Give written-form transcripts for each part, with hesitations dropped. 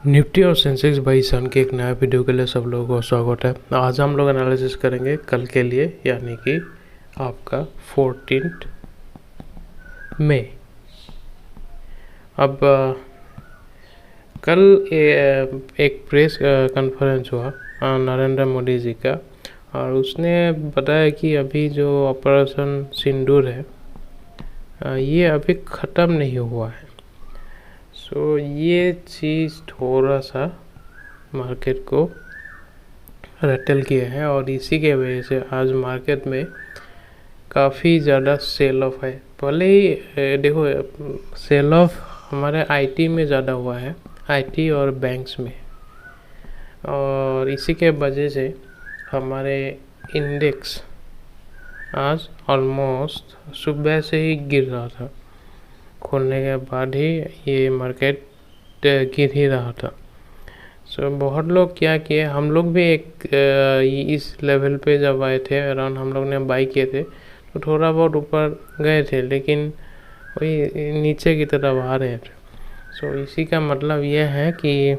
Nifty और Sensex 22 के एक नया वीडियो के लिए सब लोगों को स्वागत है। आज हम लोग एनालिसिस करेंगे कल के लिए, यानी कि आपका 14 मई। अब कल एक प्रेस कॉन्फ्रेंस हुआ नरेंद्र मोदी जी का, और उसने बताया कि अभी जो ऑपरेशन सिंदूर है ये अभी ख़त्म नहीं हुआ है। सो ये चीज़ थोड़ा सा मार्केट को रटल किया है, और इसी के वजह से आज मार्केट में काफ़ी ज़्यादा सेल ऑफ है। भले ही देखो, सेल ऑफ हमारे आईटी में ज़्यादा हुआ है, आईटी और बैंक्स में, और इसी के वजह से हमारे इंडेक्स आज ऑलमोस्ट सुबह से ही गिर रहा था। खोलने के बाद ही ये मार्केट गिर ही रहा था। सो बहुत लोग क्या किए, हम लोग भी इस लेवल पे जब आए थे अराउंड, हम लोग ने बाई किए थे तो थोड़ा बहुत ऊपर गए थे, लेकिन वही नीचे की तरफ आ रहे थे। सो इसी का मतलब यह है कि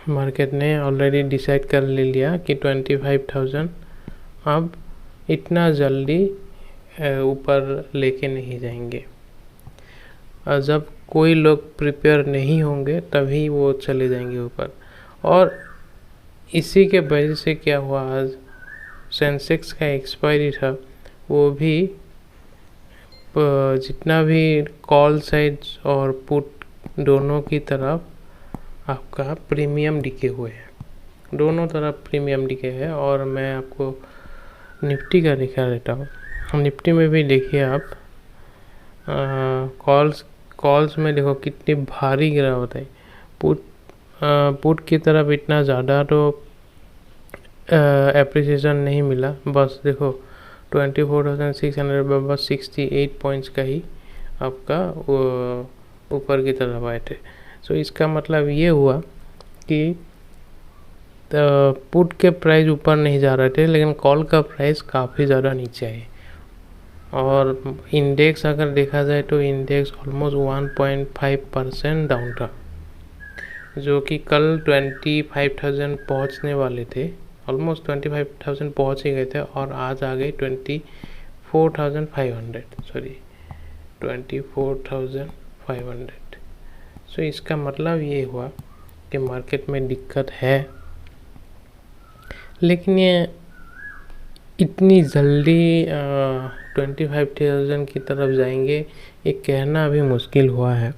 मार्केट ने ऑलरेडी डिसाइड कर ले लिया कि 25,000 अब इतना जल्दी ऊपर लेके नहीं जाएंगे। जब कोई लोग प्रिपेयर नहीं होंगे तभी वो चले जाएंगे ऊपर। और इसी के वजह से क्या हुआ, आज सेंसेक्स का एक्सपायरी था, वो भी जितना भी कॉल साइड और पुट दोनों की तरफ आपका प्रीमियम दिखे हुए हैं, दोनों तरफ प्रीमियम दिखे है। और मैं आपको निफ्टी का दिखा देता हूँ। निफ्टी में भी देखिए आप, कॉल्स में देखो कितनी भारी गिरावट है। पुट की तरफ इतना ज़्यादा तो एप्रिसिएशन नहीं मिला, बस देखो 24,600 में बस 68 पॉइंट्स का ही आपका ऊपर की तरफ आए थे। सो इसका मतलब ये हुआ कि पुट के प्राइस ऊपर नहीं जा रहे थे, लेकिन कॉल का प्राइस काफ़ी ज़्यादा नीचे है। और इंडेक्स अगर देखा जाए तो इंडेक्स ऑलमोस्ट 1.5% डाउन था, जो कि कल 25,000 पहुंचने वाले थे। ऑलमोस्ट 25,000 पहुंच ही गए थे, और आज आ गए 24,500। सो इसका मतलब ये हुआ कि मार्केट में दिक्कत है, लेकिन ये इतनी जल्दी 25,000 की तरफ जाएंगे ये कहना अभी मुश्किल हुआ है।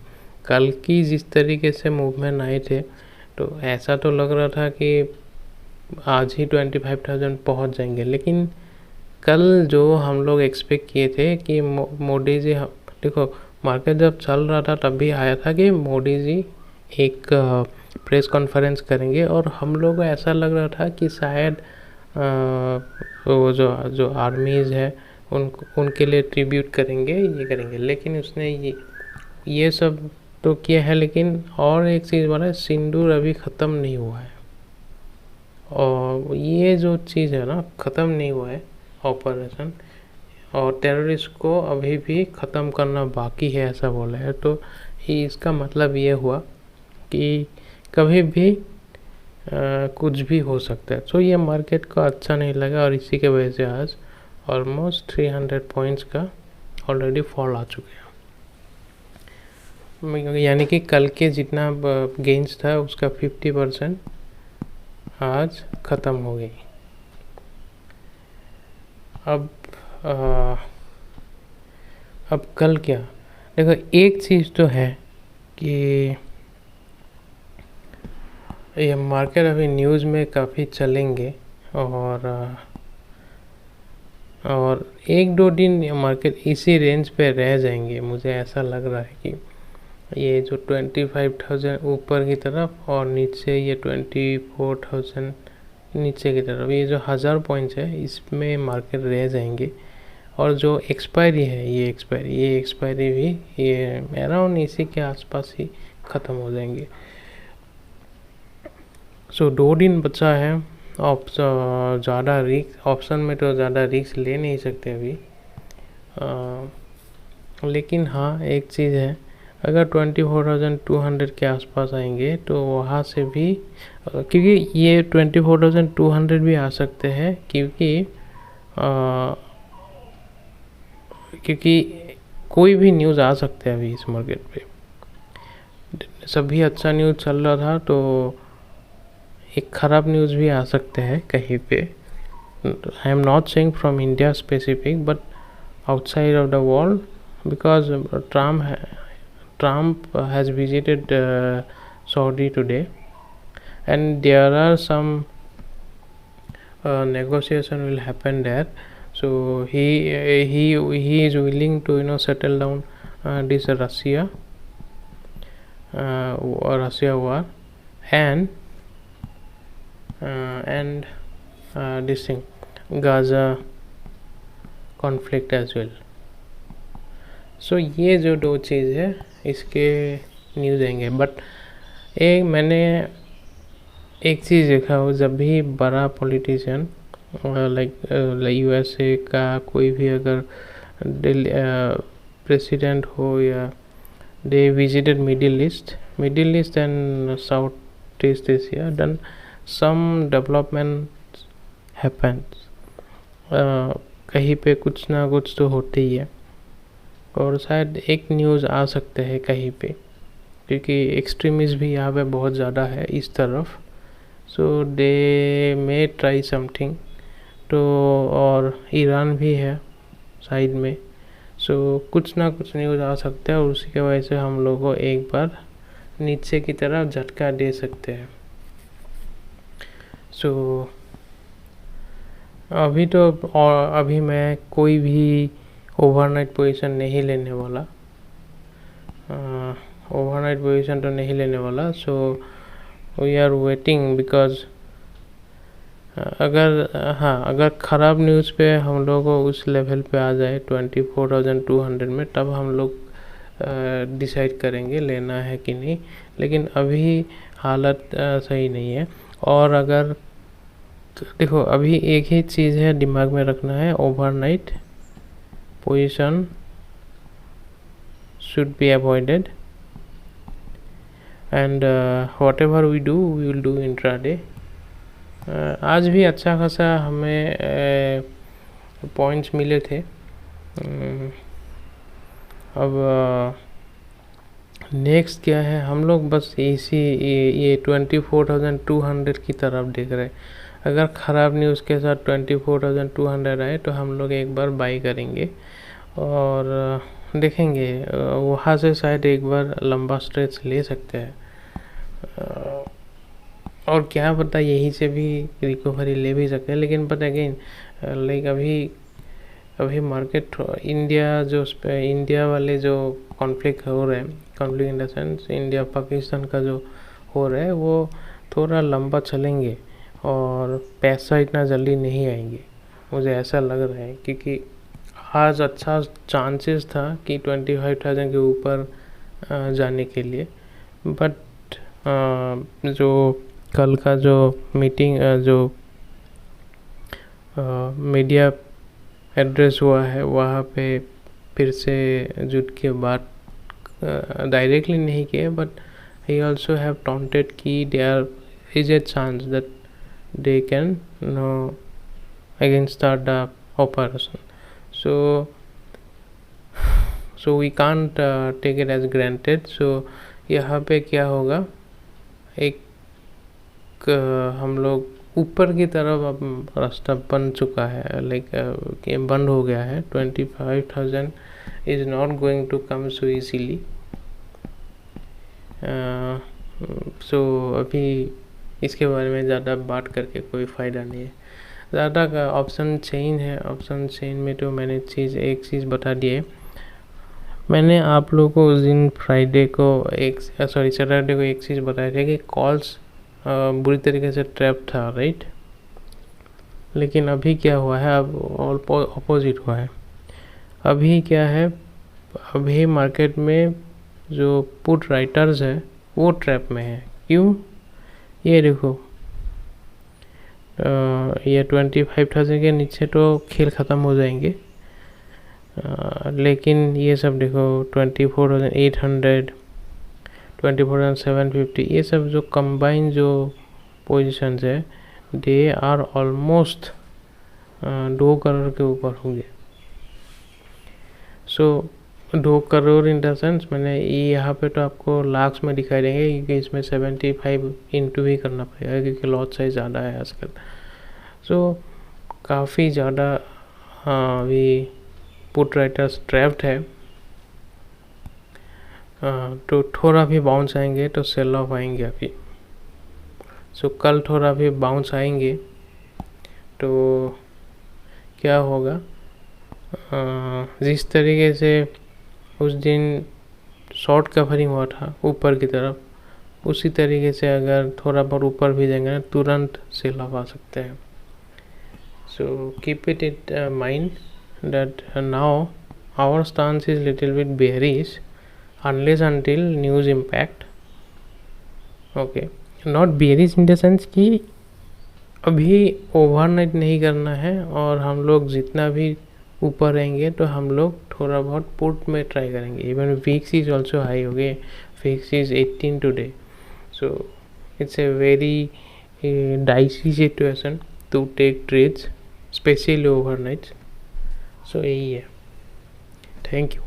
कल की जिस तरीके से मूवमेंट आए थे तो ऐसा तो लग रहा था कि आज ही 25,000 पहुंच जाएंगे, लेकिन कल जो हम लोग एक्सपेक्ट किए थे कि मोदी जी, देखो मार्केट जब चल रहा था तब भी आया था कि मोदी जी एक प्रेस कॉन्फ्रेंस करेंगे, और हम लोग को ऐसा लग रहा था कि शायद वो जो आर्मीज़ है उनके लिए ट्रिब्यूट करेंगे, ये करेंगे। लेकिन उसने ये सब तो किया है, लेकिन और एक चीज़ बोला है, सिंदूर अभी ख़त्म नहीं हुआ है। और ये जो चीज़ है ना, ख़त्म नहीं हुआ है ऑपरेशन, और टेररिस्ट को अभी भी ख़त्म करना बाकी है, ऐसा बोला है। तो इसका मतलब ये हुआ कि कभी भी कुछ भी हो सकता है। सो ये मार्केट को अच्छा नहीं लगा, और इसी के वजह से आज ऑलमोस्ट 300 पॉइंट्स का ऑलरेडी फॉल आ चुके हैं। यानी कि कल के जितना गेंस था उसका 50% आज ख़त्म हो गई। अब कल क्या, देखो एक चीज़ तो है कि ये मार्केट अभी न्यूज़ में काफ़ी चलेंगे, और एक दो दिन मार्केट इसी रेंज पे रह जाएंगे। मुझे ऐसा लग रहा है कि ये जो 25,000 ऊपर की तरफ और नीचे ये 24,000 नीचे की तरफ, ये जो 1000 पॉइंट्स है इसमें मार्केट रह जाएंगे। और जो एक्सपायरी है, ये एक्सपायरी भी ये अराउंड इसी के आसपास ही ख़त्म हो जाएंगे। सो 2 दिन बचा है। ज़्यादा रिस्क ऑप्शन में तो ज़्यादा रिस्क ले नहीं सकते अभी, लेकिन हाँ एक चीज़ है, अगर 24,200 के आसपास आएंगे तो वहाँ से भी क्योंकि ये 24,200 भी आ सकते हैं, क्योंकि कोई भी न्यूज़ आ सकते हैं अभी इस मार्केट पे। सभी अच्छा न्यूज़ चल रहा था तो एक ख़राब न्यूज़ भी आ सकते हैं कहीं पे। I am not saying from India specific but outside of the world, because Trump has visited Saudi today, and there are some negotiation will happen there. So he is willing to settle down this Russia war and this thing Gaza conflict as well. So ये जो दो चीज़ है इसके news आएंगे। But मैंने एक चीज़ देखा हो, जब भी बड़ा पॉलिटिशियन लाइक USA का कोई भी अगर प्रेसिडेंट हो या they visited Middle East and South East Asia, then some development happens. कहीं पे कुछ ना कुछ तो होते ही है, और शायद एक न्यूज़ आ सकते हैं कहीं पे, क्योंकि एक्सट्रीमिस्ट भी यहाँ पे बहुत ज़्यादा है इस तरफ। सो दे मे ट्राई समथिंग तो, और ईरान भी है साइड में। सो कुछ ना कुछ न्यूज़ आ सकता है और उसी की वजह से हम लोग को एक बार नीचे की तरफ झटका दे सकते हैं। सो अभी मैं कोई भी ओवरनाइट पोजीशन नहीं लेने वाला, ओवरनाइट पोजीशन तो नहीं लेने वाला। So we are waiting, because अगर ख़राब न्यूज़ पे हम लोग को उस लेवल पे आ जाए 24,200 में, तब हम लोग डिसाइड करेंगे लेना है कि नहीं। लेकिन अभी हालत सही नहीं है। और अगर देखो, अभी एक ही चीज़ है दिमाग में रखना है, overnight position should be avoided and whatever we do we will do intraday. आज भी अच्छा खासा हमें पॉइंट्स मिले थे। अब नेक्स्ट क्या है, हम लोग बस ये 24,200 की तरफ देख रहे हैं। अगर ख़राब न्यूज़ के साथ 24,200 आए तो हम लोग एक बार बाई करेंगे और देखेंगे, वहाँ से शायद एक बार लंबा स्ट्रेच ले सकते हैं। और क्या पता यहीं से भी रिकवरी ले भी सकते हैं। लेकिन बट अगेन लाइक अभी मार्केट इंडिया वाले जो कॉन्फ्लिक्ट हो रहे हैं, conflict in the sense India Pakistan का जो हो रहा है, वो थोड़ा लंबा चलेंगे और पैसा इतना जल्दी नहीं आएंगे, मुझे ऐसा लग रहा है। क्योंकि आज अच्छा चांसेस था कि 25,000 के ऊपर जाने के लिए, बट जो कल का जो मीटिंग जो मीडिया एड्रेस हुआ है, वहाँ पे फिर से जुट के बात डायरेक्टली नहीं किए, but he also have taunted कि there is a chance that they can again start the operation. So we can't take it as granted. So यहाँ पे क्या होगा, एक हम लोग ऊपर की तरफ अब रास्ता बन चुका है, लाइक बंद हो गया है। 25,000 is not going to come so easily. So अभी इसके बारे में ज़्यादा बात करके कोई फ़ायदा नहीं है। ज़्यादा का ऑप्शन चेन है, ऑप्शन चेन में तो मैंने एक चीज़ बता दी है। मैंने आप लोगों को उस दिन सैटरडे को एक चीज़ बताया था कि कॉल्स बुरी तरीके से ट्रैप था, राइट। लेकिन अभी क्या हुआ है, अब अपोजिट हुआ है। अभी क्या है, अभी मार्केट में जो पुट राइटर्स है वो ट्रैप में है। क्यों? ये देखो, ये 25,000 के नीचे तो खेल ख़त्म हो जाएंगे। लेकिन ये सब देखो 24,800, 24,750, ये सब जो कंबाइन जो पोजीशंस है दे आर ऑलमोस्ट 2 करोड़ के ऊपर होंगे। सो 2 करोड़ इन द सेंस मैंने यहाँ पे तो आपको लाख्स में दिखाई देंगे, क्योंकि इसमें 75 इंटू भी करना पड़ेगा क्योंकि लॉट साइज ज़्यादा है आजकल। सो काफ़ी ज़्यादा अभी पुट राइटर्स ट्रैप्ड है। तो थोड़ा भी बाउंस आएंगे तो सेल ऑफ आएंगे अभी। सो कल थोड़ा भी बाउंस आएंगे तो क्या होगा, जिस तरीके से उस दिन शॉर्ट कवरिंग हुआ था ऊपर की तरफ, उसी तरीके से अगर थोड़ा बहुत ऊपर भी जाएंगे ना तुरंत सेल ऑफ आ सकते हैं। So keep it in mind that now our stance is little bit bearish unless until news impact. Okay, not bearish in the sense कि अभी ओवरनाइट नहीं करना है, और हम लोग जितना भी ऊपर रहेंगे तो हम लोग थोड़ा बहुत पुट में ट्राई करेंगे। Even VIX is also high हो गए, VIX is 18 today. So it's a very dicey situation to take trades, specially overnight. So यही है। Thank you.